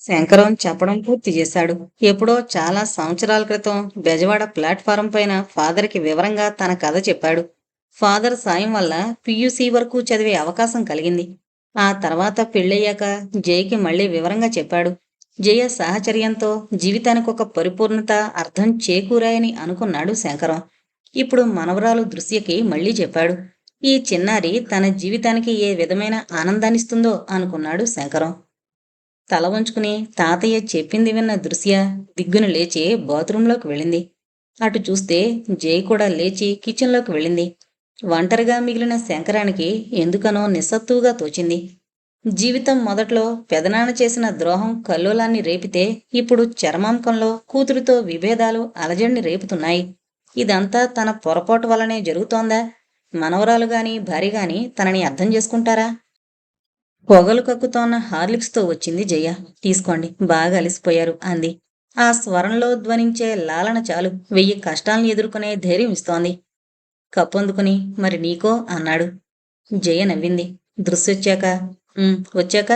శంకరం చెప్పడం పూర్తి చేశాడు. ఎప్పుడో చాలా సంవత్సరాల క్రితం బెజవాడ ప్లాట్ఫారం పైన ఫాదర్కి వివరంగా తన కథ చెప్పాడు. ఫాదర్ సాయం వల్ల పియూసీ వరకు చదివే అవకాశం కలిగింది. ఆ తర్వాత పెళ్ళయ్యాక జయకి మళ్ళీ వివరంగా చెప్పాడు. జయ సాహచర్యంతో జీవితానికి ఒక పరిపూర్ణత, అర్థం చేకూరాయని అనుకున్నాడు శంకరం. ఇప్పుడు మనవరాలు దృశ్యకి మళ్ళీ చెప్పాడు. ఈ చిన్నారి తన జీవితానికి ఏ విధమైన ఆనందాన్నిస్తుందో అనుకున్నాడు శంకరం. తల వంచుకుని తాతయ్య చెప్పింది విన్న దృశ్య దిగ్గున లేచి బాత్రూంలోకి వెళ్ళింది. అటు చూస్తే జై కూడా లేచి కిచెన్లోకి వెళ్ళింది. ఒంటరిగా మిగిలిన శంకరానికి ఎందుకనో నిస్సత్తువుగా తోచింది. జీవితం మొదట్లో పెదనాన్న చేసిన ద్రోహం కల్లోలాన్ని రేపితే ఇప్పుడు చరమాంకంలో కూతురితో విభేదాలు అలజడిని రేపుతున్నాయి. ఇదంతా తన పొరపాటు వల్లనే జరుగుతోందా? మనవరాలు గాని భార్య గాని తనని అర్థం చేసుకుంటారా? పొగలు కక్కుతోన్న హార్లిక్స్తో వచ్చింది జయ. తీసుకోండి, బాగా అలిసిపోయారు అంది. ఆ స్వరంలో ధ్వనించే లాలన చాలు 1000 కష్టాల్ని ఎదుర్కొనే ధైర్యం ఇస్తోంది. కప్పొందుకుని మరి నీకో అన్నాడు. జయ నవ్వింది. దృశ్యొచ్చాక వచ్చాక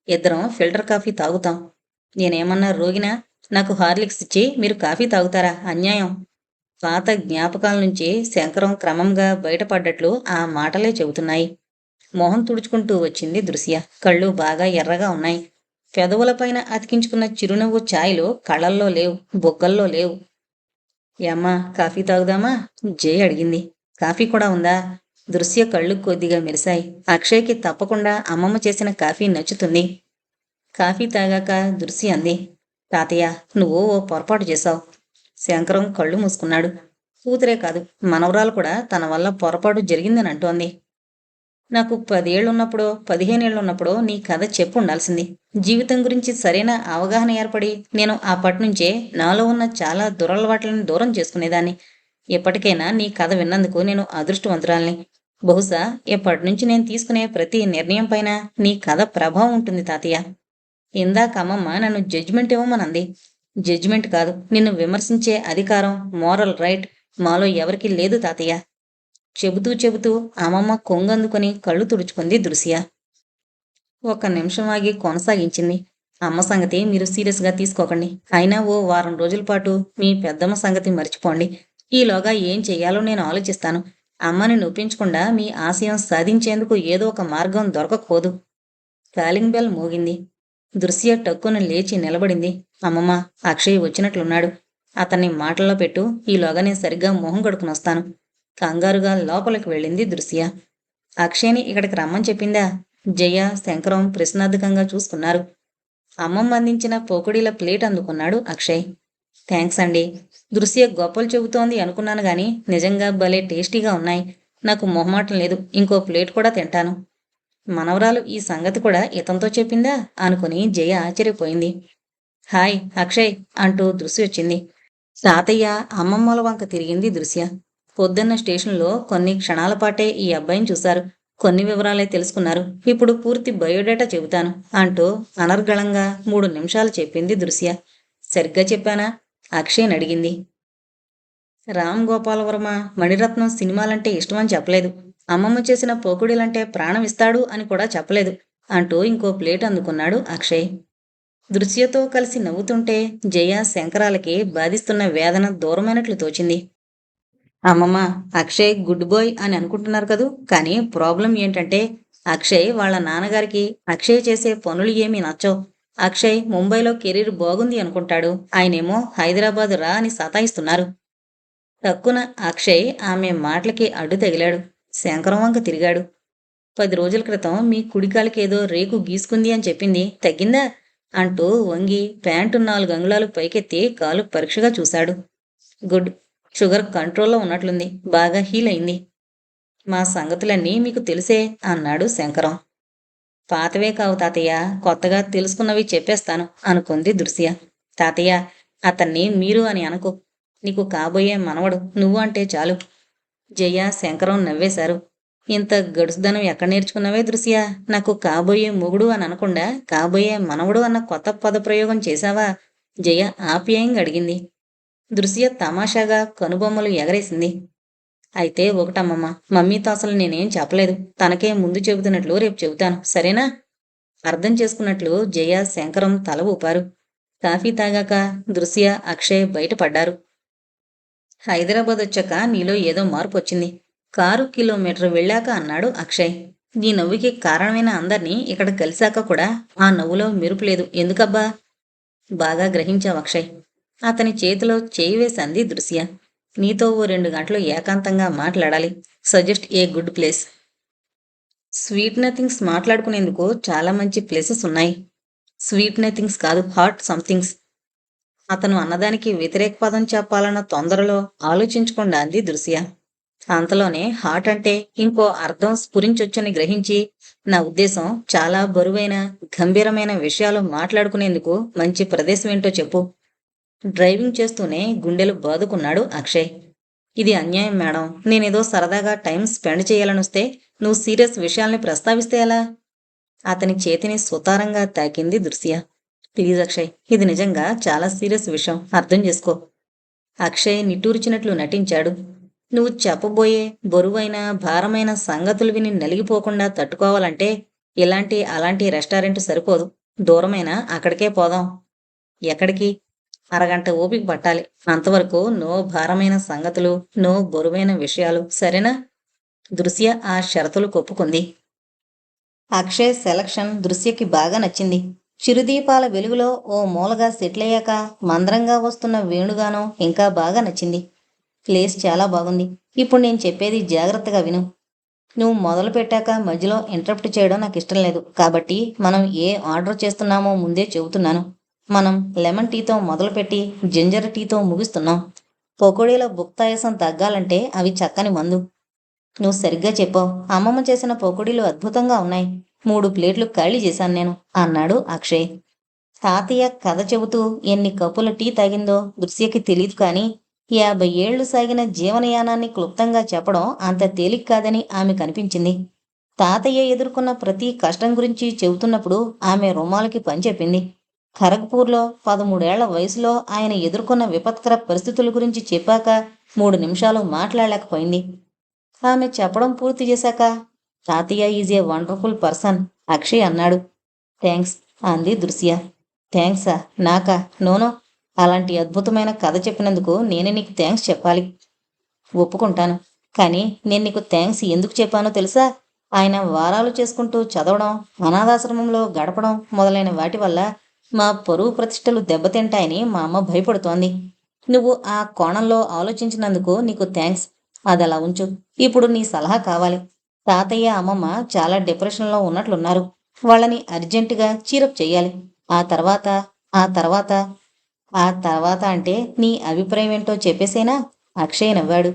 ఇద్దరం ఫిల్టర్ కాఫీ తాగుతాం. నేనేమన్నా రోగినా? నాకు హార్లిక్స్ ఇచ్చి మీరు కాఫీ తాగుతారా? అన్యాయం. పాత జ్ఞాపకాల నుంచి శంకరం క్రమంగా బయటపడ్డట్లు ఆ మాటలే చెబుతున్నాయి. మొహం తుడుచుకుంటూ వచ్చింది దృశ్య. కళ్ళు బాగా ఎర్రగా ఉన్నాయి. పెదవులపైన అతికించుకున్న చిరునవ్వు ఛాయలు కళ్ళల్లో లేవు, బొగ్గల్లో లేవు. ఏమ్మా, కాఫీ తాగుదామా? జయ అడిగింది. కాఫీ కూడా ఉందా? దృశ్య కళ్ళు కొద్దిగా మెరిశాయి. అక్షయ్కి తప్పకుండా అమ్మమ్మ చేసిన కాఫీ నచ్చుతుంది. కాఫీ తాగాక దృశ్య అంది. తాతయ్య, నువ్వు ఓ పొరపాటు చేశావు. శంకరం కళ్ళు మూసుకున్నాడు. కూతురే కాదు, మనవరాలు కూడా తన వల్ల పొరపాటు జరిగిందని అంటోంది. నాకు 10 ఏళ్లున్నప్పుడో 15 ఏళ్లున్నప్పుడో నీ కథ చెప్పు ఉండాల్సింది. జీవితం గురించి సరైన అవగాహన ఏర్పడి నేను అప్పటినుంచే నాలో ఉన్న చాలా దురలవాట్లను దూరం చేసుకునేదాన్ని. ఎప్పటికైనా నీ కథ విన్నందుకు నేను అదృష్టవంతురాల్ని. బహుశా ఎప్పటినుంచి నేను తీసుకునే ప్రతి నిర్ణయం పైన నీ కథ ప్రభావం ఉంటుంది తాతయ్య. ఇందాక అమ్మమ్మ నన్ను జడ్జిమెంట్ ఇవ్వమనంది. జడ్జిమెంట్ కాదు, నిన్ను విమర్శించే అధికారం, మోరల్ రైట్ మాలో ఎవరికీ లేదు తాతయ్య. చెబుతూ అమ్మమ్మ కొంగందుకొని కళ్ళు తుడుచుకుంది దృశ్య. ఒక నిమిషం ఆగి కొనసాగించింది. అమ్మ సంగతి మీరు సీరియస్గా తీసుకోకండి. అయినా ఓ వారం రోజుల పాటు మీ పెద్దమ్మ సంగతి మర్చిపోండి. ఈలోగా ఏం చెయ్యాలో నేను ఆలోచిస్తాను. అమ్మని నొప్పించకుండా మీ ఆశయం సాధించేందుకు ఏదో ఒక మార్గం దొరకకపోదు. కాలింగ్ బెల్ మోగింది. దృశ్య టక్కున లేచి నిలబడింది. అమ్మమ్మ, అక్షయ్ వచ్చినట్లున్నాడు. అతన్ని మాటల్లో పెట్టు. ఈలోగా నేను సరిగ్గా మొహం కడుకునొస్తాను. కంగారుగా లోపలికి వెళ్ళింది దృశ్య. అక్షయ్ని ఇక్కడికి రమ్మని చెప్పిందా? జయ, శంకరం ప్రశ్నార్థకంగా చూసుకున్నారు. అమ్మమ్మ అందించిన పోకుడీల ప్లేట్ అందుకున్నాడు అక్షయ్. థ్యాంక్స్ అండి. దృశ్య గొప్పలు చెబుతోంది అనుకున్నాను గాని నిజంగా భలే టేస్టీగా ఉన్నాయి. నాకు మొహమాటం లేదు, ఇంకో ప్లేట్ కూడా తింటాను. మనవరాలు ఈ సంగతి కూడా ఇతంతో చెప్పిందా అనుకుని జయ ఆశ్చర్యపోయింది. హాయ్ అక్షయ్ అంటూ దృశ్య వచ్చింది. తాతయ్య అమ్మమ్మల వంక తిరిగింది దృశ్య. పొద్దున్న స్టేషన్లో కొన్ని క్షణాల పాటే ఈ అబ్బాయిని చూశారు. కొన్ని వివరాలే తెలుసుకున్నారు. ఇప్పుడు పూర్తి బయోడేటా చెబుతాను అంటూ అనర్గళంగా 3 నిమిషాలు చెప్పింది దృశ్య. సరిగ్గా చెప్పానా? అక్షయ్ని అడిగింది. రామ్ గోపాల్ వర్మ మణిరత్నం సినిమాలంటే ఇష్టమని చెప్పలేదు. అమ్మమ్మ చేసిన పోకుడీలంటే ప్రాణం ఇస్తాడు అని కూడా చెప్పలేదు అంటూ ఇంకో ప్లేట్ అందుకున్నాడు అక్షయ్. దృశ్యతో కలిసి నవ్వుతుంటే జయ, శంకరాలకి బాధిస్తున్న వేదన దూరమైనట్లు తోచింది. అమ్మమ్మ, అక్షయ్ గుడ్ బాయ్ అని అనుకుంటున్నారు కదూ, కానీ ప్రాబ్లం ఏంటంటే అక్షయ్ వాళ్ళ నాన్నగారికి అక్షయ్ చేసే పనులు ఏమీ నచ్చవు. అక్షయ్ ముంబైలో కెరీర్ బాగుంది అనుకుంటాడు. ఆయనేమో హైదరాబాద్ రా అని సతాయిస్తున్నారు. తక్కున అక్షయ్ ఆమె మాటలకి అడ్డు తగిలాడు. శంకరం వంక తిరిగాడు. 10 రోజుల క్రితం మీ కుడికాలకేదో రేకు గీసుకుంది అని చెప్పింది, తగ్గిందా అంటూ వంగి ప్యాంటు 4 అంగుళాలు పైకెత్తి కాలు పరీక్షగా చూశాడు. గుడ్. షుగర్ కంట్రోల్లో ఉన్నట్లుంది. బాగా హీల్ అయింది. మా సంగతులన్నీ మీకు తెలిసే అన్నాడు శంకరం. పాతవే కావు తాతయ్య, కొత్తగా తెలుసుకున్నవి చెప్పేస్తాను అనుకుంది దృశ్య. తాతయ్య, అతన్ని మీరు అని అనకు. నీకు కాబోయే మనవడు నువ్వు అంటే చాలు. జయ, శంకరం నవ్వేశారు. ఇంత గడుసుదనం ఎక్కడ నేర్చుకున్నావే దృశ్య? నాకు కాబోయే మొగుడు అని అనకుండా కాబోయే మనవడు అన్న కొత్త పదప్రయోగం చేశావా? జయ ఆప్యాయంగా అడిగింది. దృశ్య తమాషాగా కనుబొమ్మలు ఎగరేసింది. అయితే ఒకటమ్మమ్మ, మమ్మీతో అసలు నేనేం చెప్పలేదు. తనకే ముందు చెబుతున్నట్లు రేపు చెబుతాను, సరేనా? అర్థం చేసుకున్నట్లు జయ, శంకరం తల ఊపారు. కాఫీ తాగాక దృశ్య, అక్షయ్ బయటపడ్డారు. హైదరాబాద్ వచ్చాక నీలో ఏదో మార్పు వచ్చింది. కారు కిలోమీటర్ వెళ్ళాక అన్నాడు అక్షయ్. నీ నవ్వుకి కారణమైన అందర్నీ ఇక్కడ కలిశాక కూడా ఆ నవ్వులో మెరుపు లేదు. ఎందుకబ్బా? బాగా గ్రహించావు అక్షయ్. అతని చేతిలో చేయి వేసి అంది దృశ్య. నీతో ఓ 2 గంటలు ఏకాంతంగా మాట్లాడాలి. Suggest a good place. Sweet nothings మాట్లాడుకునేందుకు చాలా మంచి ప్లేసెస్ ఉన్నాయి. స్వీట్ నథింగ్స్ కాదు, హాట్ సంథింగ్స్. అతను అన్నదానికి వ్యతిరేక పదం చెప్పాలన్న తొందరలో ఆలోచించకుండా అంది దృశ్య. అంతలోనే హాట్ అంటే ఇంకో అర్థం స్ఫురించొచ్చని గ్రహించి, నా ఉద్దేశం చాలా బరువైన, గంభీరమైన విషయాలు మాట్లాడుకునేందుకు మంచి ప్రదేశం ఏంటో చెప్పు. డ్రైవింగ్ చేస్తూనే గుండెలు బాదుకున్నాడు అక్షయ్. ఇది అన్యాయం మేడం. నేనేదో సరదాగా టైం స్పెండ్ చేయాలనొస్తే నువ్వు సీరియస్ విషయాల్ని ప్రస్తావిస్తే ఎలా? అతని చేతిని సుతారంగా తాకింది దృశ్య. ప్లీజ్ అక్షయ్, ఇది నిజంగా చాలా సీరియస్ విషయం, అర్థం చేసుకో. అక్షయ్ నిట్టూర్చినట్లు నటించాడు. నువ్వు చెప్పబోయే బరువైన, భారమైన సంగతులు విని నలిగిపోకుండా తట్టుకోవాలంటే ఇలాంటి అలాంటి రెస్టారెంట్ సరిపోదు. దూరమైనా అక్కడికే పోదాం. ఎక్కడికి? అరగంట ఓపిక పట్టాలి. అంతవరకు నో భారమైన సంగతులు, నో బరువైన విషయాలు, సరేనా? దృశ్య ఆ షరతులు కొప్పుకుంది. అక్షయ్ సెలక్షన్ దృశ్యకి బాగా నచ్చింది. చిరుదీపాల వెలుగులో ఓ మూలగా సెటిలయ్యాక మందరంగా వస్తున్న వేణుగానం ఇంకా బాగా నచ్చింది. ప్లేస్ చాలా బాగుంది. ఇప్పుడు నేను చెప్పేది జాగ్రత్తగా విను. నువ్వు మొదలు పెట్టాక మధ్యలో ఇంటరప్ట్ చేయడం నాకు ఇష్టం లేదు. కాబట్టి మనం ఏ ఆర్డర్ చేస్తున్నామో ముందే చెబుతున్నాను. మనం లెమన్ టీతో మొదలుపెట్టి జింజర్ టీతో ముగిస్తున్నాం. పకోడీల బుక్తాయసం తగ్గాలంటే అవి చక్కని మందు. నువ్వు సరిగ్గా చెప్పావు. అమ్మమ్మ చేసిన పకోడీలు అద్భుతంగా ఉన్నాయి. 3 ప్లేట్లు ఖాళీ చేశాను నేను, అన్నాడు అక్షయ్. తాతయ్య కథ చెబుతూ ఎన్ని కప్పుల టీ తాగిందో దృశ్యకి తెలియదు. కానీ 50 ఏళ్లు సాగిన జీవనయానాన్ని క్లుప్తంగా చెప్పడం అంత తేలిక కాదని ఆమె కనిపించింది. తాతయ్య ఎదుర్కొన్న ప్రతి కష్టం గురించి చెబుతున్నప్పుడు ఆమె రుమాలకి పని చెప్పింది. ఖరగ్పూర్లో 13 ఏళ్ల వయసులో ఆయన ఎదుర్కొన్న విపత్కర పరిస్థితుల గురించి చెప్పాక 3 నిమిషాలు మాట్లాడలేకపోయింది. ఆమె చెప్పడం పూర్తి చేశాక, తాతయ్య is a wonderful person, Akshay అన్నాడు. థ్యాంక్స్, అంది దృశ్య. థ్యాంక్సా? నాకా? నోనో. అలాంటి అద్భుతమైన కథ చెప్పినందుకు నేనే నీకు థ్యాంక్స్ చెప్పాలి. ఒప్పుకుంటాను. కానీ నేను నీకు థ్యాంక్స్ ఎందుకు చెప్పానో తెలుసా? ఆయన వారాలు చేసుకుంటూ చదవడం, అనాథాశ్రమంలో గడపడం మొదలైన వాటి వల్ల మా పరువు ప్రతిష్టలు దెబ్బతింటాయని మా అమ్మ భయపడుతోంది. నువ్వు ఆ కోణంలో ఆలోచించినందుకు నీకు థ్యాంక్స్. అదలా ఉంచు. ఇప్పుడు నీ సలహా కావాలి. తాతయ్య, అమ్మమ్మ చాలా డిప్రెషన్లో ఉన్నట్లున్నారు. వాళ్ళని అర్జెంటుగా చీరప్ చెయ్యాలి. ఆ తర్వాత ఆ తర్వాత ఆ తర్వాత అంటే నీ అభిప్రాయం ఏంటో చెప్పేసేనా? అక్షయ్ నవ్వాడు.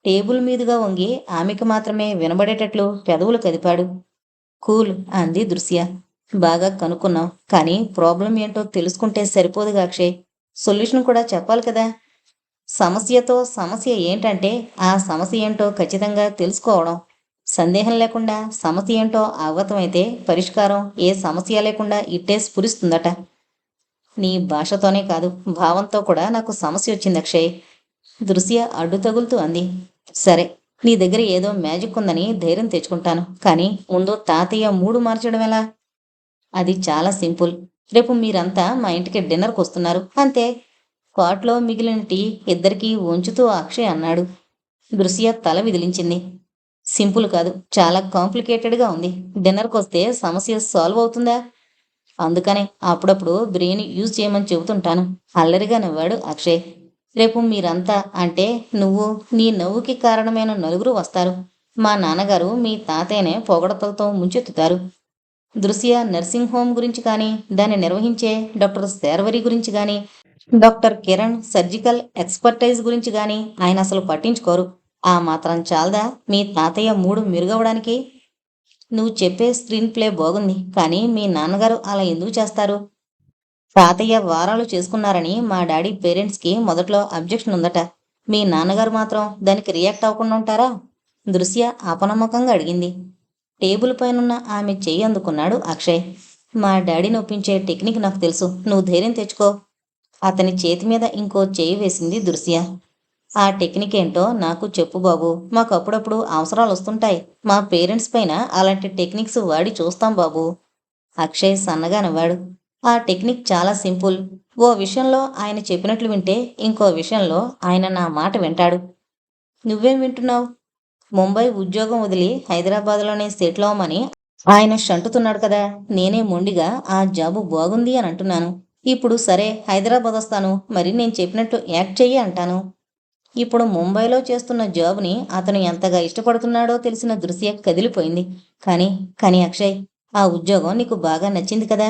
టేబుల్ మీదుగా వంగి ఆమెకు మాత్రమే వినబడేటట్లు పెదవులు కదిపాడు. కూల్, అంది దృశ్య. బాగా కనుక్కున్నావు. కానీ ప్రాబ్లం ఏంటో తెలుసుకుంటే సరిపోదుగా అక్షయ్. సొల్యూషన్ కూడా చెప్పాలి కదా. సమస్యతో సమస్య ఏంటంటే ఆ సమస్య ఏంటో ఖచ్చితంగా తెలుసుకోవడం. సందేహం లేకుండా సమస్య ఏంటో అవగతమైతే పరిష్కారం ఏ సమస్య లేకుండా ఇట్టే స్ఫురిస్తుందట. నీ భాషతోనే కాదు, భావంతో కూడా నాకు సమస్య వచ్చింది అక్షయ్. దృశ్య అడ్డు తగులుతూ అంది. సరే, నీ దగ్గర ఏదో మ్యాజిక్ ఉందని ధైర్యం తెచ్చుకుంటాను. కానీ ముందు తాతయ్య మూడు మార్చడం ఎలా? అది చాలా సింపుల్. రేపు మీరంతా మా ఇంటికి డిన్నర్కి వస్తున్నారు, అంతే. పాట్లో మిగిలిన టీ ఇద్దరికీ ఉంచుతూ అక్షయ్ అన్నాడు. దృశ్య తల విదిలించింది. సింపుల్ కాదు, చాలా కాంప్లికేటెడ్గా ఉంది. డిన్నర్కి వస్తే సమస్య సాల్వ్ అవుతుందా? అందుకనే అప్పుడప్పుడు బ్రెయిన్ యూజ్ చేయమని చెబుతుంటాను, అల్లరిగా నవ్వాడు అక్షయ్. రేపు మీరంతా అంటే నువ్వు, నీ నవ్వుకి కారణమైన నలుగురు వస్తారు. మా నాన్నగారు మీ తాతయ్యనే పొగడతలతో ముంచెత్తుతారు. దృశ్య నర్సింగ్ హోమ్ గురించి కానీ, దాన్ని నిర్వహించే డాక్టర్ శర్వరి గురించి కానీ, డాక్టర్ కిరణ్ సర్జికల్ ఎక్స్పర్టైజ్ గురించి కానీ ఆయన అసలు పట్టించుకోరు. ఆ మాత్రం చాలదా మీ తాతయ్య మూడు మెరుగవడానికి? నువ్వు చెప్పే స్క్రీన్ ప్లే బాగుంది, కానీ మీ నాన్నగారు అలా ఎందుకు చేస్తారు? తాతయ్య వారాలు చేసుకున్నారని మా డాడీ పేరెంట్స్కి మొదట్లో అబ్జెక్షన్ ఉందట. మీ నాన్నగారు మాత్రం దానికి రియాక్ట్ అవ్వకుండా ఉంటారా? దృశ్య అపనమ్మకంగా అడిగింది. టేబుల్ పైనున్న ఆమె చెయ్యి అందుకున్నాడు అక్షయ్. మా డాడీని ఒప్పించే టెక్నిక్ నాకు తెలుసు, నువ్వు ధైర్యం తెచ్చుకో. అతని చేతి మీద ఇంకో చెయ్యి వేసింది దృశ్య. ఆ టెక్నిక్ ఏంటో నాకు చెప్పు బాబు, మాకు అప్పుడప్పుడు అవసరాలు వస్తుంటాయి. మా పేరెంట్స్ పైన అలాంటి టెక్నిక్స్ వాడి చూస్తాం బాబు. అక్షయ్ సన్నగా నవ్వాడు. ఆ టెక్నిక్ చాలా సింపుల్. ఓ విషయంలో ఆయన చెప్పినట్లు వింటే ఇంకో విషయంలో ఆయన నా మాట వింటాడు. నువ్వేం వింటున్నావు? ముంబై ఉద్యోగం వదిలి హైదరాబాద్లోనే సెటిల్ అవ్వమని ఆయన షంటుతున్నాడు కదా. నేనే మొండిగా ఆ జాబు బాగుంది అని అంటున్నాను. ఇప్పుడు సరే హైదరాబాద్ వస్తాను, మరి నేను చెప్పినట్టు యాక్ట్ చెయ్యి అంటాను. ఇప్పుడు ముంబైలో చేస్తున్న జాబ్ని అతను ఎంతగా ఇష్టపడుతున్నాడో తెలిసిన దృశ్య కదిలిపోయింది. కానీ కానీ అక్షయ్, ఆ ఉద్యోగం నీకు బాగా నచ్చింది కదా.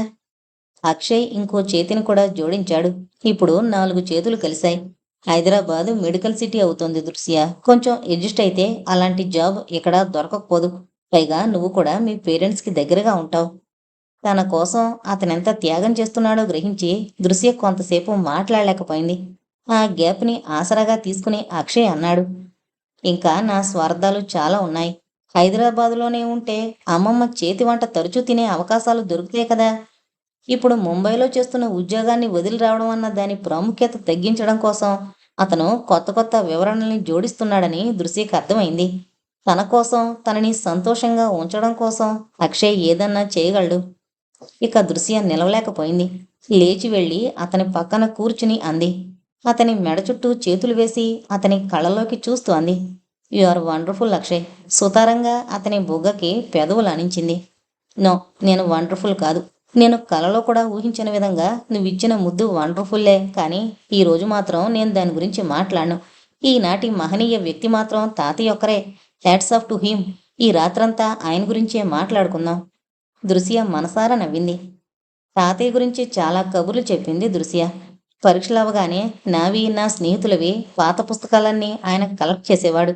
అక్షయ్ ఇంకో చేతిని కూడా జోడించాడు. ఇప్పుడు 4 చేతులు కలిశాయి. హైదరాబాద్ మెడికల్ సిటీ అవుతోంది దృశ్య. కొంచెం అడ్జస్ట్ అయితే అలాంటి జాబ్ ఇక్కడ దొరకకపోదు. పైగా నువ్వు కూడా మీ పేరెంట్స్కి దగ్గరగా ఉంటావు. తన కోసం అతనెంత త్యాగం చేస్తున్నాడో గ్రహించి దృశ్య కొంతసేపు మాట్లాడలేకపోయింది. ఆ గ్యాప్ని ఆసరాగా తీసుకుని అక్షయ్ అన్నాడు. ఇంకా నా స్వార్థాలు చాలా ఉన్నాయి. హైదరాబాదులోనే ఉంటే అమ్మమ్మ చేతి వంట తరచూ తినే అవకాశాలు దొరుకుతాయి కదా. ఇప్పుడు ముంబైలో చేస్తున్న ఉద్యోగాన్ని వదిలి రావడం అన్న దాని ప్రాముఖ్యత తగ్గించడం కోసం అతను కొత్త కొత్త వివరణల్ని జోడిస్తున్నాడని దృశ్యకి అర్థమైంది. తన కోసం, తనని సంతోషంగా ఉంచడం కోసం అక్షయ్ ఏదన్నా చేయగలడు. ఇక దృశ్య నిలవలేకపోయింది. లేచి వెళ్ళి అతని పక్కన కూర్చుని అంది. అతని మెడ చుట్టూ చేతులు వేసి అతని కళ్ళలోకి చూస్తూ అంది. You are wonderful Akshay. సుతారంగా అతని బుగ్గకి పెదవులు అనించింది. నో, నేను వండర్ఫుల్ కాదు. నేను కలలో కూడా ఊహించిన విధంగా నువ్విచ్చిన ముద్దు వండర్ఫుల్లే, కానీ ఈరోజు మాత్రం నేను దాని గురించి మాట్లాడను. ఈనాటి మహనీయ వ్యక్తి మాత్రం తాతయ్య ఒక్కరే. Hats off to him. ఈ రాత్రంతా ఆయన గురించే మాట్లాడుకుందాం. దృశ్య మనసారా నవ్వింది. తాతయ్య గురించి చాలా కబుర్లు చెప్పింది దృశ్య. పరీక్షలు అవగానే నావి, నా స్నేహితులవి పాత పుస్తకాలన్నీ ఆయన కలెక్ట్ చేసేవాడు.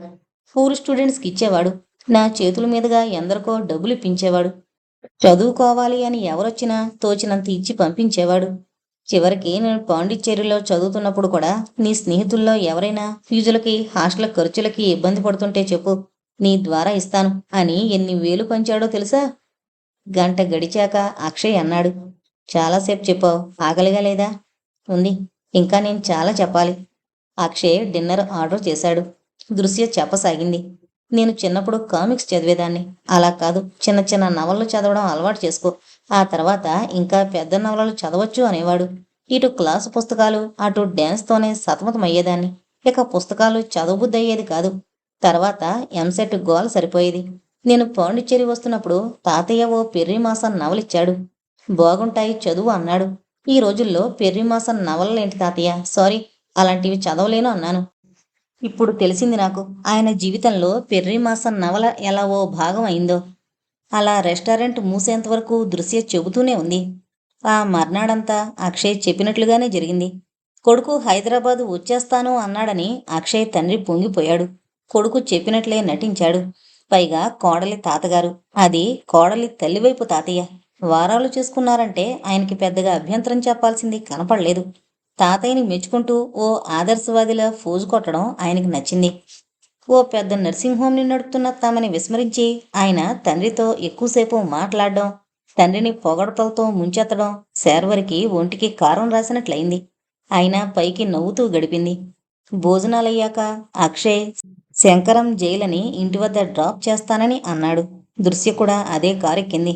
పూర్ స్టూడెంట్స్కి ఇచ్చేవాడు. నా చేతుల మీదుగా ఎందరికో డబ్బులు ఇప్పించేవాడు. చదువుకోవాలి అని ఎవరొచ్చినా తోచినంత ఇచ్చి పంపించేవాడు. చివరికి నేను పాండిచ్చేరిలో చదువుతున్నప్పుడు కూడా నీ స్నేహితుల్లో ఎవరైనా ఫీజులకి, హాస్టల్ ఖర్చులకి ఇబ్బంది పడుతుంటే చెప్పు, నీ ద్వారా ఇస్తాను అని ఎన్ని వేలు పంచాడో తెలుసా. గంట గడిచాక అక్షయ్ అన్నాడు. చాలాసేపు చెప్పావు, ఆకలిగా లేదా? ఉంది. ఇంకా నేను చాలా చెప్పాలి. అక్షయ్ డిన్నర్ ఆర్డర్ చేశాడు. దృశ్య చెప్పసాగింది. నేను చిన్నప్పుడు కామిక్స్ చదివేదాన్ని. అలా కాదు, చిన్న చిన్న నవలలు చదవడం అలవాటు చేసుకో. ఆ తర్వాత ఇంకా పెద్ద నవలలు చదవచ్చు అనేవాడు. ఇటు క్లాసు పుస్తకాలు, అటు డ్యాన్స్తోనే సతమతమయ్యేదాన్ని. ఇక పుస్తకాలు చదవబుద్ధి అయ్యేది కాదు. తర్వాత ఎంసెట్ గోల సరిపోయేది. నేను పాండిచ్చేరి వస్తున్నప్పుడు తాతయ్య ఓ పెర్రిమాసన్ నవలిచ్చాడు. బాగుంటాయి చదువు అన్నాడు. ఈ రోజుల్లో పెర్రిమాసన్ నవలలేంటి తాతయ్య, సారీ, అలాంటివి చదవలేను అన్నాను. ఇప్పుడు తెలిసింది నాకు ఆయన జీవితంలో పెర్రిమాసన్ నవల ఎలా ఓ భాగం అయిందో. అలా రెస్టారెంట్ మూసేంత వరకు దృశ్య చెబుతూనే ఉంది. ఆ మర్నాడంతా అక్షయ్ చెప్పినట్లుగానే జరిగింది. కొడుకు హైదరాబాదు వచ్చేస్తాను అన్నాడని అక్షయ్ తండ్రి పొంగిపోయాడు. కొడుకు చెప్పినట్లే నటించాడు. పైగా కోడలి తాతగారు, అది కోడలి తల్లివైపు తాతయ్య. వారాలు చేసుకున్నారంటే ఆయనకి పెద్దగా అభ్యంతరం చెప్పాల్సింది కనపడలేదు. తాతయ్యని మెచ్చుకుంటూ ఓ ఆదర్శవాదిలా ఫోజు కొట్టడం ఆయనకి నచ్చింది. ఓ పెద్ద నర్సింగ్ హోమ్ని నడుపుతున్న తమని విస్మరించి ఆయన తండ్రితో ఎక్కువసేపు మాట్లాడడం, తండ్రిని పొగడతలతో ముంచెత్తడం శార్వరికి ఒంటికి కారం రాసినట్లయింది. అయినా పైకి నవ్వుతూ గడిపింది. భోజనాలయ్యాక అక్షయ్ శంకరం జైలని ఇంటి వద్ద డ్రాప్ చేస్తానని అన్నాడు. దృశ్య కూడా అదే కారెక్కింది.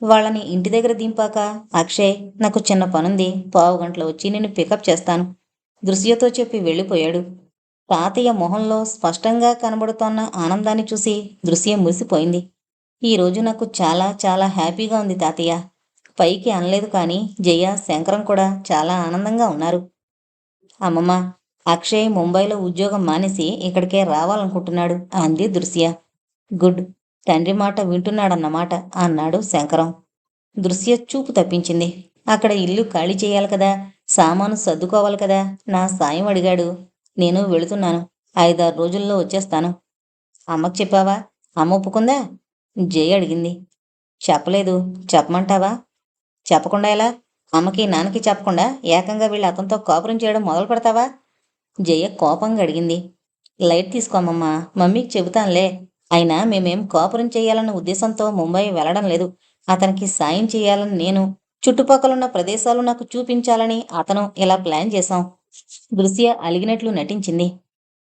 వాళ్ళని ఇంటి దగ్గర దింపాక అక్షయ్, నాకు చిన్న పనుంది, పావుగంటలో వచ్చి నిన్ను పికప్ చేస్తాను, దృశ్యతో చెప్పి వెళ్ళిపోయాడు. తాతయ్య మొహంలో స్పష్టంగా కనబడుతోన్న ఆనందాన్ని చూసి దృశ్య మురిసిపోయింది. ఈరోజు నాకు చాలా చాలా హ్యాపీగా ఉంది తాతయ్య. పైకి అనలేదు కానీ జయ, శంకరం కూడా చాలా ఆనందంగా ఉన్నారు. అమ్మమ్మ, అక్షయ్ ముంబైలో ఉద్యోగం మానేసి ఇక్కడికే రావాలనుకుంటున్నాడు అంది దృశ్య. గుడ్, తండ్రి మాట వింటున్నాడన్నమాట అన్నాడు శంకరం. దృశ్య చూపు తప్పించింది. అక్కడ ఇల్లు ఖాళీ చేయాలి కదా, సామాను సర్దుకోవాలి కదా. నా సాయం అడిగాడు. నేను వెళుతున్నాను. 5-6 రోజుల్లో వచ్చేస్తాను. అమ్మకు చెప్పావా? అమ్మ ఒప్పుకుందా? జయ అడిగింది. చెప్పలేదు. చెప్పమంటావా? చెప్పకుండా ఎలా? అమ్మకి నాన్నకి చెప్పకుండా ఏకంగా వీళ్ళు అతనితో కాపురం చేయడం మొదలు పెడతావా? జయ కోపంగా అడిగింది. లైట్ తీసుకోమమ్మా, మమ్మీకి చెబుతానులే. అయినా మేమేం కాపురం చేయాలన్న ఉద్దేశంతో ముంబై వెళ్ళడం లేదు. అతనికి సాయం చేయాలని నేను, చుట్టుపక్కలున్న ప్రదేశాలు నాకు చూపించాలని అతను ఇలా ప్లాన్ చేశాం. దృశ్య అలిగినట్లు నటించింది.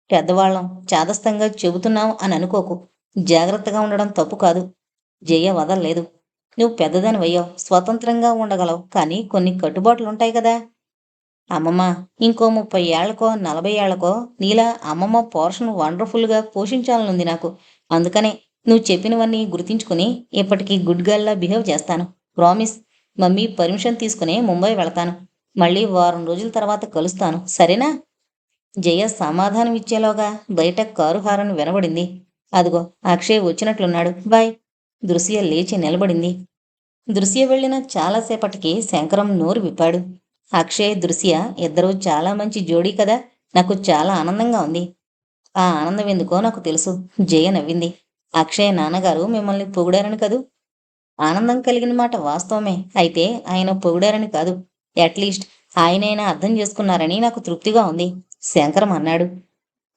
పెద్దవాళ్ళం, చాదస్తంగా చెబుతున్నాం అని అనుకోకు. జాగ్రత్తగా ఉండడం తప్పు కాదు. జయ వదల్లేదు. నువ్వు పెద్దదానివయ్యావు, స్వతంత్రంగా ఉండగలవు, కానీ కొన్ని కట్టుబాట్లుంటాయి కదా. అమ్మమ్మ, ఇంకో 30 ఏళ్లకో 40 ఏళ్లకో నీలా అమ్మమ్మ పోర్షన్ వండర్ఫుల్గా పోషించాలనుంది నాకు. అందుకనే నువ్వు చెప్పినవన్నీ గుర్తించుకుని ఇప్పటికీ గుడ్ గర్ల్లా బిహేవ్ చేస్తాను. ప్రామిస్. మమ్మీ పర్మిషన్ తీసుకుని ముంబై వెళతాను. మళ్ళీ వారం రోజుల తర్వాత కలుస్తాను, సరేనా? జయ సమాధానం ఇచ్చేలోగా బయట కారు హారన్ వినబడింది. అదిగో అక్షయ్ వచ్చినట్లున్నాడు, బాయ్. దృశ్య లేచి నిలబడింది. దృశ్య వెళ్ళిన చాలాసేపటికి శంకరం నోరు విప్పాడు. అక్షయ్, దృశ్య ఇద్దరూ చాలా మంచి జోడీ కదా. నాకు చాలా ఆనందంగా ఉంది. ఆ ఆనందం ఎందుకో నాకు తెలుసు. జయ నవ్వింది. అక్షయ్ నాన్నగారు మిమ్మల్ని పొగిడారని కదూ? ఆనందం కలిగిన మాట వాస్తవమే. అయితే ఆయన పొగిడారని కాదు. అట్లీస్ట్ ఆయనైనా అర్థం చేసుకున్నారని నాకు తృప్తిగా ఉంది, శంకరం అన్నాడు.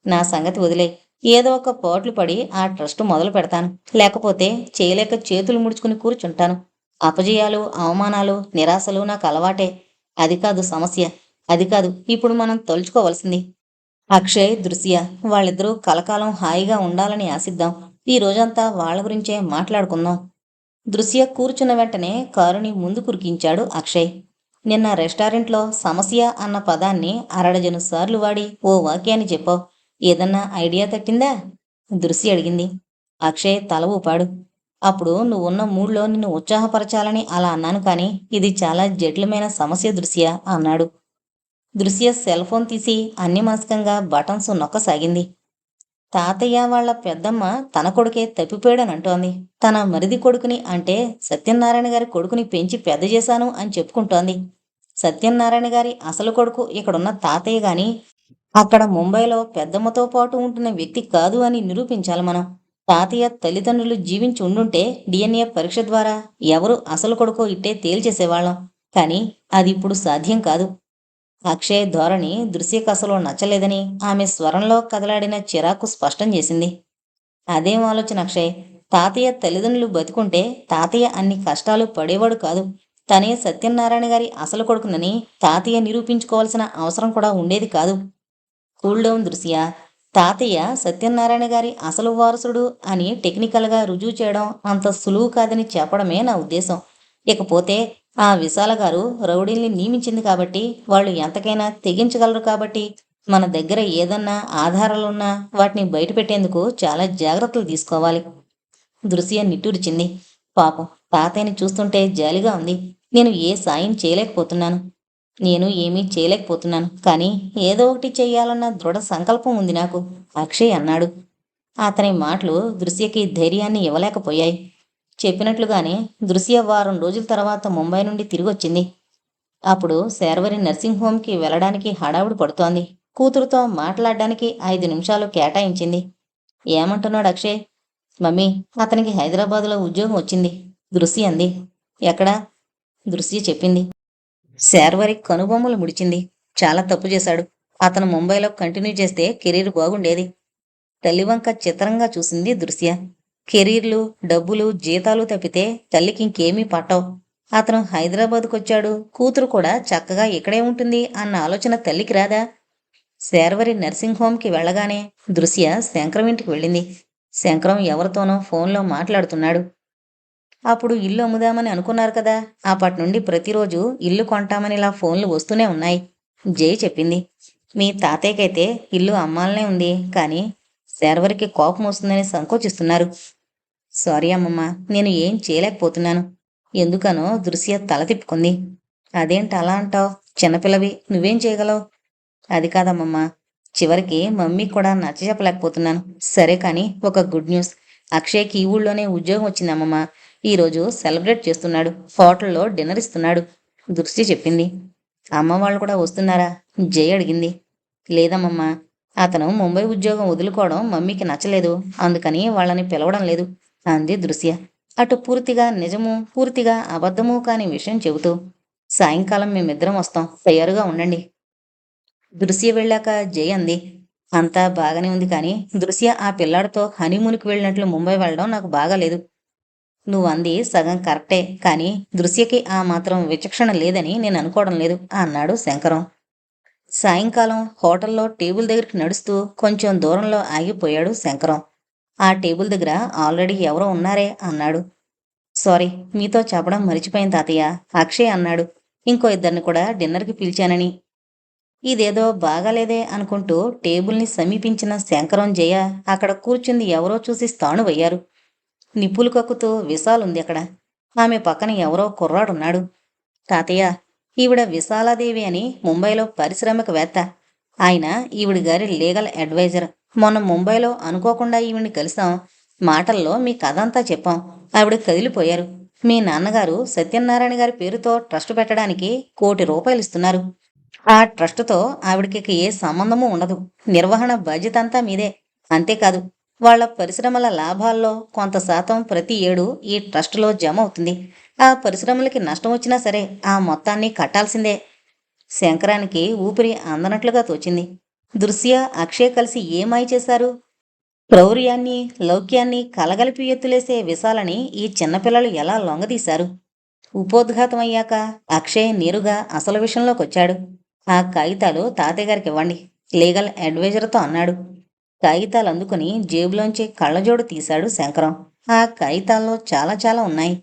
నా సంగతి వదిలే. ఏదో ఒక పోట్లు పడి ఆ ట్రస్ట్ మొదలు పెడతాను. లేకపోతే చేయలేక చేతులు ముడుచుకుని కూర్చుంటాను. అపజయాలు, అవమానాలు, నిరాశలు నాకు అలవాటే. అది కాదు సమస్య. అది కాదు ఇప్పుడు మనం తలుచుకోవలసింది. అక్షయ్, దృశ్య వాళ్ళిద్దరూ కలకాలం హాయిగా ఉండాలని ఆశిద్దాం. ఈ రోజంతా వాళ్ళ గురించే మాట్లాడుకుందాం. దృశ్య కూర్చున్న వెంటనే కారుని ముందు కురికించాడు అక్షయ్. నిన్న రెస్టారెంట్లో సమస్య అన్న పదాన్ని అరడజను సార్లు వాడి ఓ వాక్యాన్ని చెప్పావు. ఏదన్నా ఐడియా తట్టిందా? దృశ్య అడిగింది. అక్షయ్ తల ఊపాడు. అప్పుడు నువ్వున్న మూడ్లో నిన్ను ఉత్సాహపరచాలని అలా అన్నాను, కానీ ఇది చాలా జటిలమైన సమస్య దృశ్య అన్నాడు. దృశ్య సెల్ ఫోన్ తీసి అన్యమనస్కంగా బటన్స్ నొక్కసాగింది. తాతయ్య వాళ్ళ పెద్దమ్మ తన కొడుకే తప్పిపోయాడనంటోంది. తన మరిది కొడుకుని, అంటే సత్యనారాయణ గారి కొడుకుని పెంచి పెద్ద చేశాను అని చెప్పుకుంటోంది. సత్యనారాయణ గారి అసలు కొడుకు ఇక్కడున్న తాతయ్య గాని అక్కడ ముంబైలో పెద్దమ్మతో పాటు ఉంటున్న వ్యక్తి కాదు అని నిరూపించాలి మనం. తాతయ్య తల్లిదండ్రులు జీవించి ఉండుంటే డిఎన్ఏ పరీక్ష ద్వారా ఎవరు అసలు కొడుకో ఇట్టే తేల్చేసేవాళ్ళం. కానీ అది ఇప్పుడు సాధ్యం కాదు. అక్షయ్ ధోరణి దృశ్యకు అసలు నచ్చలేదని ఆమె స్వరంలో కదలాడిన చిరాకు స్పష్టం చేసింది. అదేం ఆలోచన అక్షయ్? తాతయ్య తల్లిదండ్రులు బతికుంటే తాతయ్య అన్ని కష్టాలు పడేవాడు కాదు. తనే సత్యనారాయణ గారి అసలు కొడుకునని తాతయ్య నిరూపించుకోవాల్సిన అవసరం కూడా ఉండేది కాదు. కూల్ డౌన్ దృశ్య. తాతయ్య సత్యనారాయణ గారి అసలు వారసుడు అని టెక్నికల్గా రుజువు చేయడం అంత సులువు కాదని చెప్పడమే నా ఉద్దేశం. ఇకపోతే ఆ విశాల గారు రౌడీల్ని నియమించింది కాబట్టి, వాళ్ళు ఎంతకైనా తెగించగలరు కాబట్టి, మన దగ్గర ఏదన్నా ఆధారాలున్నా వాటిని బయటపెట్టేందుకు చాలా జాగ్రత్తలు తీసుకోవాలి. దృశ్య నిట్టూర్చింది. పాపం, తాతయ్యని చూస్తుంటే జాలిగా ఉంది. నేను ఏ సాయం చేయలేకపోతున్నాను. నేను ఏమీ చేయలేకపోతున్నాను, కానీ ఏదో ఒకటి చెయ్యాలన్న దృఢ సంకల్పం ఉంది నాకు, అక్షయ్ అన్నాడు. అతని మాటలు దృశ్యకి ధైర్యాన్ని ఇవ్వలేకపోయాయి. చెప్పినట్లుగానే దృశ్య వారం రోజుల తర్వాత ముంబై నుండి తిరిగొచ్చింది. అప్పుడు శర్వరి నర్సింగ్ హోమ్కి వెళ్ళడానికి హడావుడి పడుతోంది. కూతురుతో మాట్లాడడానికి 5 నిమిషాలు కేటాయించింది. ఏమంటున్నాడు అక్షయ్? మమ్మీ, అతనికి హైదరాబాదులో ఉద్యోగం వచ్చింది, దృశ్య అంది. ఎక్కడా? దృశ్య చెప్పింది. శర్వరి కనుబొమ్మలు ముడిచింది. చాలా తప్పు చేశాడు. అతను ముంబైలో కంటిన్యూ చేస్తే కెరీర్ బాగుండేది. తల్లివంక చిత్రంగా చూసింది దృశ్య. కెరీర్లు, డబ్బులు, జీతాలు తప్పితే తల్లికి ఇంకేమీ పట్టవు. అతను హైదరాబాద్కొచ్చాడు, కూతురు కూడా చక్కగా ఇక్కడే ఉంటుంది అన్న ఆలోచన తల్లికి రాదా? శర్వరి నర్సింగ్ హోమ్కి వెళ్ళగానే దృశ్య శంకరం ఇంటికి వెళ్ళింది. శంకరం ఎవరితోనో ఫోన్లో మాట్లాడుతున్నాడు. అప్పుడు ఇల్లు అమ్ముదామని అనుకున్నారు కదా, అప్పటి నుండి ప్రతిరోజు ఇల్లు కొంటామని ఇలా ఫోన్లు వస్తూనే ఉన్నాయి, జై చెప్పింది. మీ తాతయ్యకైతే ఇల్లు అమ్మాలనే ఉంది, కానీ శర్వరికి కోపం వస్తుందని సంకోచిస్తున్నారు. సారీ అమ్మమ్మ, నేను ఏం చేయలేకపోతున్నాను. ఎందుకనో దృశ్య తల తిప్పుకుంది. అదేంటి అలా అంటావు? చిన్నపిల్లవి, నువ్వేం చేయగలవు? అది కాదమ్మమ్మ, చివరికి మమ్మీ కూడా నచ్చ చెప్పలేకపోతున్నాను. సరే కానీ ఒక గుడ్ న్యూస్. అక్షయ్కి ఈ ఊళ్ళోనే ఉద్యోగం వచ్చిందమ్మమ్మ. ఈరోజు సెలబ్రేట్ చేస్తున్నాడు, హోటల్లో డిన్నర్ ఇస్తున్నాడు, దృశ్య చెప్పింది. అమ్మ వాళ్ళు కూడా వస్తున్నారా? జై అడిగింది. లేదమ్మమ్మ, అతను ముంబై ఉద్యోగం వదులుకోవడం మమ్మీకి నచ్చలేదు, అందుకని వాళ్ళని పిలవడం లేదు, అంది దృశ్య. అటు పూర్తిగా నిజము, పూర్తిగా అబద్ధము కాని విషయం చెబుతూ. సాయంకాలం మేమిద్దరం వస్తాం, తయారుగా ఉండండి. దృశ్య వెళ్ళాక జై అంది. అంతా బాగానే ఉంది, కానీ దృశ్య ఆ పిల్లాడితో హనీమూన్కి వెళ్ళినట్లు ముంబై వెళ్ళడం నాకు బాగాలేదు. నువ్వు అంది సగం కరెక్టే, కానీ దృశ్యకి ఆ మాత్రం విచక్షణ లేదని నేను అనుకోవడం లేదు, అన్నాడు శంకరం. సాయంకాలం హోటల్లో టేబుల్ దగ్గరికి నడుస్తూ కొంచెం దూరంలో ఆగిపోయాడు శంకరం. ఆ టేబుల్ దగ్గర ఆల్రెడీ ఎవరో ఉన్నారే, అన్నాడు. సారీ, మీతో చెప్పడం మర్చిపోయింది తాతయ్య, అక్షయ్ అన్నాడు. ఇంకో ఇద్దరిని కూడా డిన్నర్కి పిలిచానని. ఇదేదో బాగాలేదే అనుకుంటూ టేబుల్ని సమీపించిన శంకరం జయ అక్కడ కూర్చుంది ఎవరో చూసి స్థాణువయ్యారు. నిప్పులు కక్కుతూ విశాలుంది అక్కడ. ఆమె పక్కన ఎవరో కుర్రాడున్నాడు. తాతయ్య, ఈవిడ విశాలాదేవి అని ముంబైలో పారిశ్రామికవేత్త. ఆయన ఈవిడి గారి లీగల్ అడ్వైజర్. మొన్న ముంబైలో అనుకోకుండా ఈవిడ్ని కలిసాం. మాటల్లో మీ కథంతా చెప్పాం. ఆవిడ కదిలిపోయారు. మీ నాన్నగారు సత్యనారాయణ గారి పేరుతో ట్రస్ట్ పెట్టడానికి ₹1,00,00,000 ఇస్తున్నారు. ఆ ట్రస్టుతో ఆవిడకి ఇక ఏ సంబంధమూ ఉండదు. నిర్వహణ బాధ్యత అంతా మీదే. అంతేకాదు, వాళ్ళ పరిశ్రమల లాభాల్లో కొంత శాతం ప్రతి ఏడు ఈ ట్రస్టులో జమ అవుతుంది. ఆ పరిశ్రమలకి నష్టం వచ్చినా సరే ఆ మొత్తాన్ని కట్టాల్సిందే. శంకరానికి ఊపిరి అందనట్లుగా తోచింది. దృశ్య, అక్షయ్ కలిసి ఏమాయి చేశారు? క్రౌర్యాన్ని, లౌక్యాన్ని కలగలిపి ఎత్తులేసే విశాలని ఈ చిన్నపిల్లలు ఎలా లొంగదీశారు? ఉపోద్ఘాతమయ్యాక అక్షయ్ నేరుగా అసలు విషయంలోకొచ్చాడు. ఆ కాగితాలు తాతయ్యగారికి ఇవ్వండి, లీగల్ అడ్వైజర్తో అన్నాడు. కాగితాలు అందుకుని జేబులోంచి కళ్ళజోడు తీశాడు శంకరం. ఆ కాగితాల్లో చాలా చాలా ఉన్నాయి.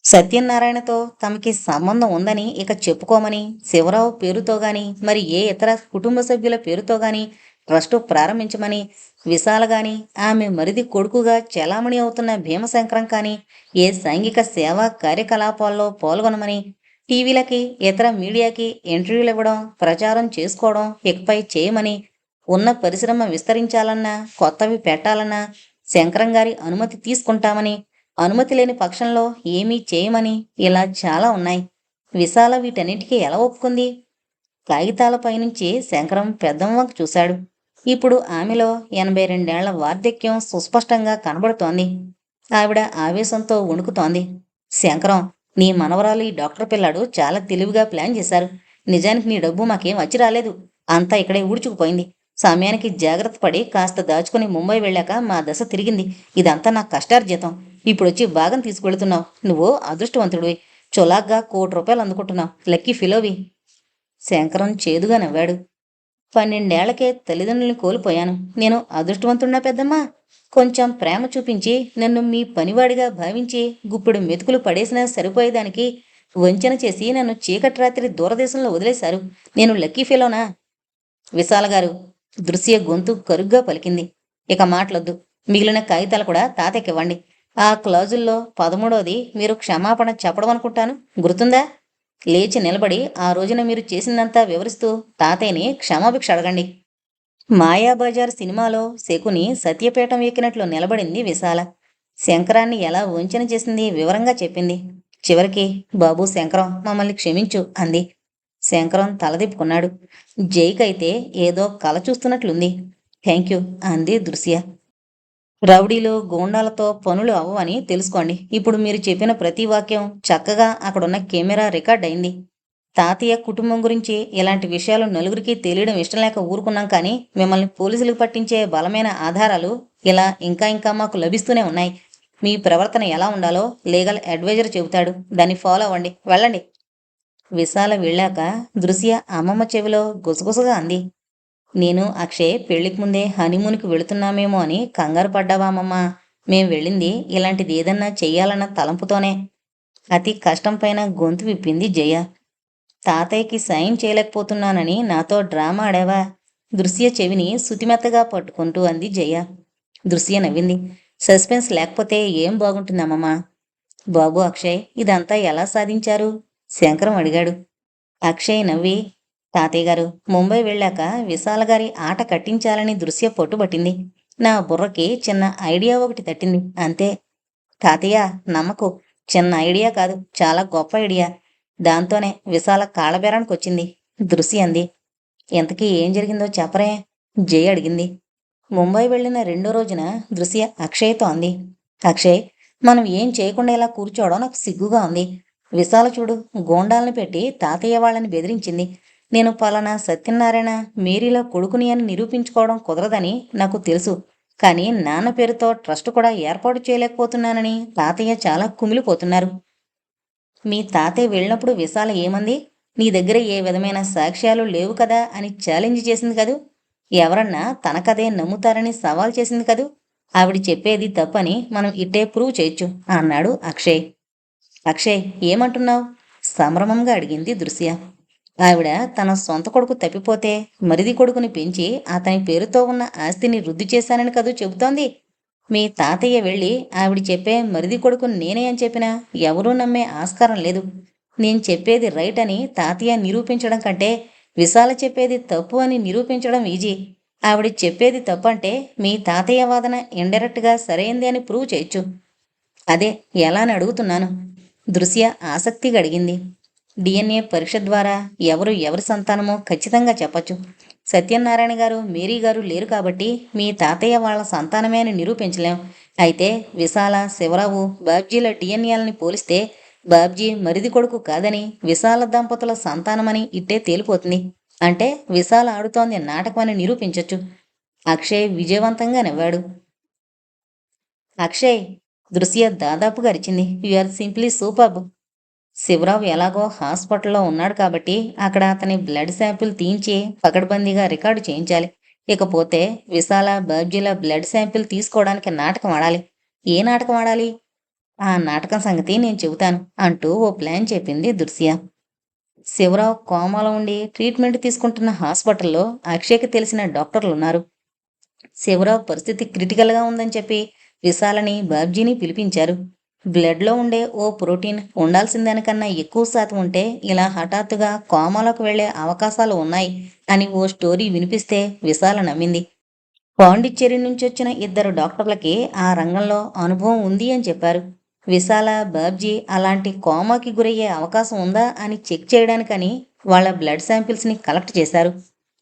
సత్యనారాయణతో తమకి సంబంధం ఉందని ఇక చెప్పుకోమని, శివరావు పేరుతో గాని మరి ఏ ఇతర కుటుంబ సభ్యుల పేరుతో గాని ట్రస్టు ప్రారంభించమని, విశాల గాని ఆమె మరిది కొడుకుగా చెలామణి అవుతున్న భీమశంకరం కాని ఏ సాంఘిక సేవా కార్యకలాపాల్లో పాల్గొనమని, టీవీలకి ఇతర మీడియాకి ఇంటర్వ్యూలు ఇవ్వడం, ప్రచారం చేసుకోవడం ఇకపై చేయమని, ఉన్న పరిశ్రమ విస్తరించాలన్నా కొత్తవి పెట్టాలన్నా శంకరం గారి అనుమతి తీసుకుంటామని, అనుమతి లేని పక్షంలో ఏమీ చేయమని, ఇలా చాలా ఉన్నాయి. విశాల వీటన్నిటికీ ఎలా ఒప్పుకుంది? కాగితాలపైనుంచి శంకరం పెద్దమ్మకి చూశాడు. ఇప్పుడు ఆమెలో 82 ఏళ్ల వార్ధక్యం సుస్పష్టంగా కనబడుతోంది. ఆవిడ ఆవేశంతో వణుకుతోంది. శంకరం, నీ మనవరాలు ఈ డాక్టర్ పిల్లాడు చాలా తెలివిగా ప్లాన్ చేశారు. నిజానికి నీ డబ్బు మాకేం వచ్చి రాలేదు. అంతా ఇక్కడే ఊడ్చుకుపోయింది. సమయానికి జాగ్రత్త పడి కాస్త దాచుకుని ముంబై వెళ్ళాక మా దశ తిరిగింది. ఇదంతా నా కష్టార్జితం. ఇప్పుడొచ్చి భాగం తీసుకువెళుతున్నావు. నువ్వు అదృష్టవంతుడివి. చొలాగ్గా ₹1,00,00,000 అందుకుంటున్నావు. లక్కీ ఫిలోవి. శంకరం చేదుగా నవ్వాడు. 12 ఏళ్లకే తల్లిదండ్రుల్ని కోల్పోయాను. నేను అదృష్టవంతున్నా పెద్దమ్మా? కొంచెం ప్రేమ చూపించి నన్ను మీ పనివాడిగా భావించి గుప్పెడు మెతుకులు పడేసినా సరిపోయేదానికి వంచన చేసి నన్ను చీకటి రాత్రి దూరదేశంలో వదిలేశారు. నేను లక్కీ ఫెలోనా? విశాలగారు, దృశ్య గొంతు కరుగ్గా పలికింది. ఇక మాటలొద్దు. మిగిలిన కాగితాలు కూడా తాతయ్యకివ్వండి. ఆ క్లాజుల్లో 13వది మీరు క్షమాపణ చెప్పడం అనుకుంటాను. గుర్తుందా? లేచి నిలబడి ఆ రోజున మీరు చేసిందంతా వివరిస్తూ తాతయ్యని క్షమాభిక్ష అడగండి. మాయాబజార్ సినిమాలో శకుని సత్యపీఠం ఎక్కినట్లు నిలబడింది విశాల. శంకరాన్ని ఎలా వంచన చేసింది వివరంగా చెప్పింది. చివరికి, బాబు శంకరం, మమ్మల్ని క్షమించు అంది. శంకరం తలదిప్పుకున్నాడు. జైకైతే ఏదో కల చూస్తున్నట్లుంది. థ్యాంక్ యూ అంది దృశ్య. రౌడీలు, గూండాలతో పనులు అవ్వని తెలుసుకోండి. ఇప్పుడు మీరు చెప్పిన ప్రతి వాక్యం చక్కగా అక్కడున్న కెమెరా రికార్డ్ అయింది. తాతయ్య కుటుంబం గురించి ఇలాంటి విషయాలు నలుగురికి తెలియడం ఇష్టం లేక ఊరుకున్నాం, కానీ మిమ్మల్ని పోలీసులకు పట్టించే బలమైన ఆధారాలు ఇలా ఇంకా ఇంకా మాకు లభిస్తూనే ఉన్నాయి. మీ ప్రవర్తన ఎలా ఉండాలో లీగల్ అడ్వైజర్ చెబుతాడు. దాన్ని ఫాలో అవ్వండి. వెళ్ళండి. విశాల వెళ్ళాక దృశ్య అమ్మమ్మ చెవిలో గుసగుసగా అంది. నేను అక్షయ్ పెళ్లికి ముందే హనీమూన్కి వెళుతున్నామేమో అని కంగారు పడ్డావా అమ్మమ్మా? మేం వెళ్ళింది ఇలాంటిది ఏదన్నా చెయ్యాలన్న తలంపుతోనే. అతి కష్టం పైన గొంతు విప్పింది జయ. తాతయ్యకి సాయం చేయలేకపోతున్నానని నాతో డ్రామా ఆడావా? దృశ్య చెవిని సుతిమెత్తగా పట్టుకుంటూ అంది జయ. దృశ్య నవ్వింది. సస్పెన్స్ లేకపోతే ఏం బాగుంటుందమ్మమ్మా? బాబు అక్షయ్, ఇదంతా ఎలా సాధించారు? శంకరం అడిగాడు. అక్షయ్ నవ్వి, తాతయ్య గారు, ముంబై వెళ్ళాక విశాల గారి ఆట కట్టించాలని దృశ్య పట్టుబట్టింది. నా బుర్రకి చిన్న ఐడియా ఒకటి తట్టింది, అంతే. తాతయ్య, నమ్మకు. చిన్న ఐడియా కాదు, చాలా గొప్ప ఐడియా. దాంతోనే విశాల కాళ్ళబేరానికి వచ్చింది. దృశ్య అంది. ఇంతకీ ఏం జరిగిందో చెప్పరే? జయ అడిగింది. ముంబై వెళ్ళిన 2వ రోజున దృశ్య అక్షయ్తో అంది. అక్షయ్, మనం ఏం చేయకుండా ఇలా కూర్చోవడం నాకు సిగ్గుగా ఉంది. విశాల చూడు, గోండాలను పెట్టి తాతయ్య వాళ్ళని బెదిరించింది. నేను పలానా సత్యనారాయణ మేరీలో కొడుకుని అని నిరూపించుకోవడం కుదరదని నాకు తెలుసు. కానీ నాన్న పేరుతో ట్రస్ట్ కూడా ఏర్పాటు చేయలేకపోతున్నానని తాతయ్య చాలా కుమిలిపోతున్నారు. మీ తాతయ్య వెళ్ళినప్పుడు విశాల ఏమంది? నీ దగ్గర ఏ విధమైన సాక్ష్యాలు లేవు కదా అని ఛాలెంజ్ చేసింది కదూ. ఎవరన్నా తనకదే నమ్ముతారని సవాల్ చేసింది కదూ. ఆవిడ చెప్పేది తప్పని మనం ఇట్టే ప్రూవ్ చేయొచ్చు అన్నాడు అక్షయ్. అక్షయ్, ఏమంటున్నావు? సంభ్రమంగా అడిగింది దృశ్య. ఆవిడ తన సొంత కొడుకు తప్పిపోతే మరిది కొడుకుని పెంచి అతని పేరుతో ఉన్న ఆస్తిని రుద్దు చేశానని కదూ చెబుతోంది. మీ తాతయ్య వెళ్ళి ఆవిడ చెప్పే మరిది కొడుకు నేనే అని చెప్పినా ఎవరూ నమ్మే ఆస్కారం లేదు. నేను చెప్పేది రైట్ అని తాతయ్య నిరూపించడం కంటే విశాల చెప్పేది తప్పు అని నిరూపించడం ఈజీ. ఆవిడ చెప్పేది తప్పు అంటే మీ తాతయ్య వాదన ఇండైరెక్ట్గా సరైంది అని ప్రూవ్ చేయొచ్చు. అదే ఎలా అని అడుగుతున్నాను. దృశ్య ఆసక్తిగా అడిగింది. డిఎన్ఏ పరీక్ష ద్వారా ఎవరి సంతానమో ఖచ్చితంగా చెప్పచ్చు. సత్యనారాయణ గారు, మేరీ గారు లేరు కాబట్టి మీ తాతయ్య వాళ్ళ సంతానమే అని నిరూపించలేం. అయితే విశాల, శివరావు, బాబ్జీల డిఎన్ఏలని పోలిస్తే బాబ్జీ మరిది కొడుకు కాదని, విశాల దంపతుల సంతానమని ఇట్టే తేలిపోతుంది. అంటే విశాల ఆడుతోంది నాటకమని నిరూపించొచ్చు. అక్షయ్ విజయవంతంగా నవ్వాడు. అక్షయ్, దృశ్య దాదాపుగా అరిచింది. You are simply superb. Shivarao ఎలాగో హాస్పిటల్లో ఉన్నాడు కాబట్టి అక్కడ అతని బ్లడ్ శాంపిల్ తీయించి పకడ్బందీగా రికార్డు చేయించాలి. ఇకపోతే విశాల, బాబ్జీల బ్లడ్ శాంపిల్ తీసుకోవడానికి నాటకం ఆడాలి. ఏ నాటకం ఆడాలి? ఆ నాటకం సంగతి నేను చెబుతాను అంటూ ఓ ప్లాన్ చెప్పింది దృశ్య. శివరావు కోమాలో ఉండి ట్రీట్మెంట్ తీసుకుంటున్న హాస్పిటల్లో అక్షయ్కి తెలిసిన డాక్టర్లున్నారు. శివరావు పరిస్థితి క్రిటికల్గా ఉందని చెప్పి విశాలని, బాబ్జీని పిలిపించారు. బ్లడ్లో ఉండే ఓ ప్రోటీన్ ఉండాల్సిన దానికన్నా ఎక్కువ శాతం ఉంటే ఇలా హఠాత్తుగా కోమాలోకి వెళ్లే అవకాశాలు ఉన్నాయి అని ఓ స్టోరీ వినిపిస్తే విశాల నమ్మింది. పాండిచ్చేరి నుంచి వచ్చిన ఇద్దరు డాక్టర్లకి ఆ రంగంలో అనుభవం ఉంది అని చెప్పారు. విశాల, బాబ్జీ అలాంటి కోమాకి గురయ్యే అవకాశం ఉందా అని చెక్ చేయడానికని వాళ్ళ బ్లడ్ శాంపిల్స్ని కలెక్ట్ చేశారు.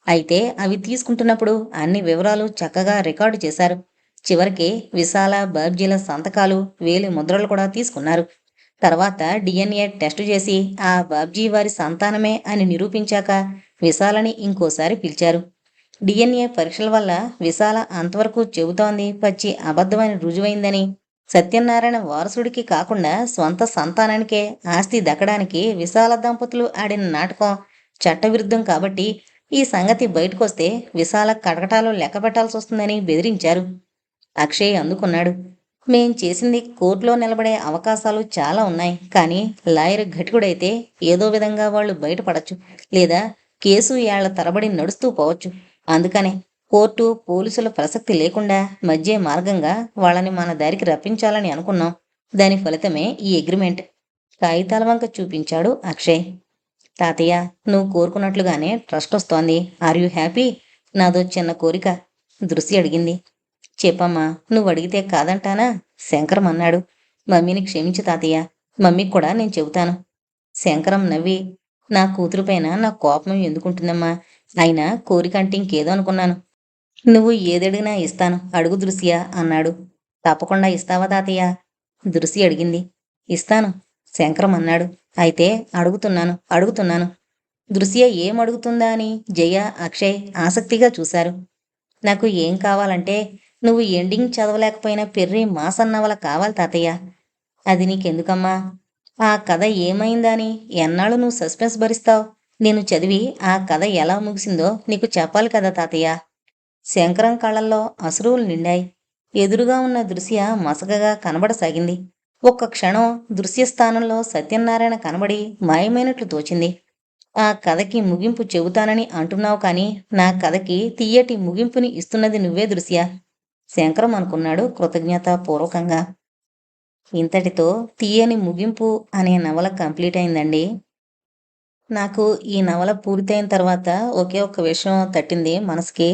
అయితే అవి తీసుకుంటున్నప్పుడు అన్ని వివరాలు చక్కగా రికార్డు చేశారు. చివరికి విశాల, బాబ్జీల సంతకాలు, వేలి ముద్రలు కూడా తీసుకున్నారు. తర్వాత డిఎన్ఏ టెస్టు చేసి ఆ బాబ్జీ వారి సంతానమే అని నిరూపించాక విశాలని ఇంకోసారి పిలిచారు. డిఎన్ఏ పరీక్షల వల్ల విశాల అంతవరకు చెబుతోంది పచ్చి అబద్ధమని రుజువైందని, సత్యనారాయణ వారసుడికి కాకుండా స్వంత సంతానానికే ఆస్తి దక్కడానికి విశాల దంపతులు ఆడిన నాటకం చట్టవిరుద్ధం కాబట్టి ఈ సంగతి బయటకొస్తే విశాల కటకటాలు లెక్క పెట్టాల్సి వస్తుందని బెదిరించారు. అక్షయ్ అందుకున్నాడు. మేం చేసింది కోర్టులో నిలబడే అవకాశాలు చాలా ఉన్నాయి. కానీ లాయర్ ఘటికుడైతే ఏదో విధంగా వాళ్ళు బయటపడచ్చు, లేదా కేసు ఏళ్ల తరబడి నడుస్తూ పోవచ్చు. అందుకనే కోర్టు, పోలీసుల ప్రసక్తి లేకుండా మధ్య మార్గంగా వాళ్ళని మన దారికి రప్పించాలని అనుకున్నాం. దాని ఫలితమే ఈ అగ్రిమెంట్. కాగితాల వంక చూపించాడు అక్షయ్. తాతయ్య, నువ్వు కోరుకున్నట్లుగానే ట్రస్ట్ వస్తోంది. Are you happy? నాదో చిన్న కోరిక. దృశ్య అడిగింది. చెప్పమ్మా, నువ్వు అడిగితే కాదంటానా? శంకరం అన్నాడు. మమ్మీని క్షమించు తాతయ్య, మమ్మీకి కూడా నేను చెబుతాను. శంకరం నవ్వి, నా కూతురు పైన నా కోపం ఎందుకుంటుందమ్మా? అయినా కోరిక అంటే ఇంకేదో అనుకున్నాను. నువ్వు ఏదడిగినా ఇస్తాను, అడుగు దృశ్య అన్నాడు. తప్పకుండా ఇస్తావా తాతయ్య? దృశ్య అడిగింది. ఇస్తాను, శంకరం అన్నాడు. అయితే అడుగుతున్నాను. దృశ్య ఏం అడుగుతుందా అని జయ, అక్షయ్ ఆసక్తిగా చూశారు. నాకు ఏం కావాలంటే నువ్వు ఎండింగ్ చదవలేకపోయిన పెర్రి మాసన్ నవల కావాలి తాతయ్య. అది నీకెందుకమ్మా? ఆ కథ ఏమైందని ఎన్నాళ్ళు నువ్వు సస్పెన్స్ భరిస్తావు? నేను చదివి ఆ కథ ఎలా ముగిసిందో నీకు చెప్పాలి కదా తాతయ్య. శంకరం కళ్ళల్లో అశ్రువులు నిండాయి. ఎదురుగా ఉన్న దృశ్య మసకగా కనబడసాగింది. ఒక్క క్షణం దృశ్య స్థానంలో సత్యనారాయణ కనబడి మాయమైనట్లు తోచింది. ఆ కథకి ముగింపు చెబుతానని అంటున్నావు కానీ నా కథకి తీయటి ముగింపుని ఇస్తున్నది నువ్వే దృశ్య. శంకరం అనుకున్నాడు కృతజ్ఞతాపూర్వకంగా. ఇంతటితో తీయని ముగింపు అనే నవల కంప్లీట్ అయిందండి. నాకు ఈ నవల పూర్తయిన తర్వాత ఒకే ఒక్క విషయం తట్టింది మనసుకి.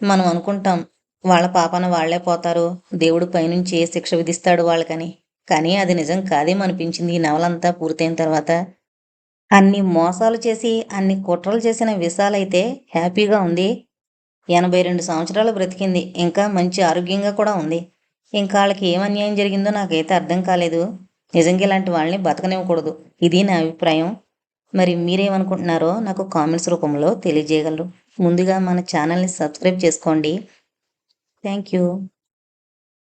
మనం అనుకుంటాం వాళ్ళ పాపన వాళ్లే పోతారు, దేవుడు పైనుంచి శిక్ష విధిస్తాడు వాళ్ళకని. కానీ అది నిజం కాదేమనిపించింది ఈ నవలంతా పూర్తయిన తర్వాత. అన్ని మోసాలు చేసి అన్ని కుట్రలు చేసిన విశాలైతే హ్యాపీగా ఉంది. 82 సంవత్సరాలు బ్రతికింది. ఇంకా మంచి ఆరోగ్యంగా కూడా ఉంది. ఇంకా వాళ్ళకి ఏం అన్యాయం జరిగిందో నాకైతే అర్థం కాలేదు. నిజంగా ఇలాంటి వాళ్ళని బతకనివ్వకూడదు. ఇది నా అభిప్రాయం. మరి మీరేమనుకుంటున్నారో నాకు కామెంట్స్ రూపంలో తెలియజేయగలరు. ముందుగా మన ఛానల్ని సబ్స్క్రైబ్ చేసుకోండి. Thank you.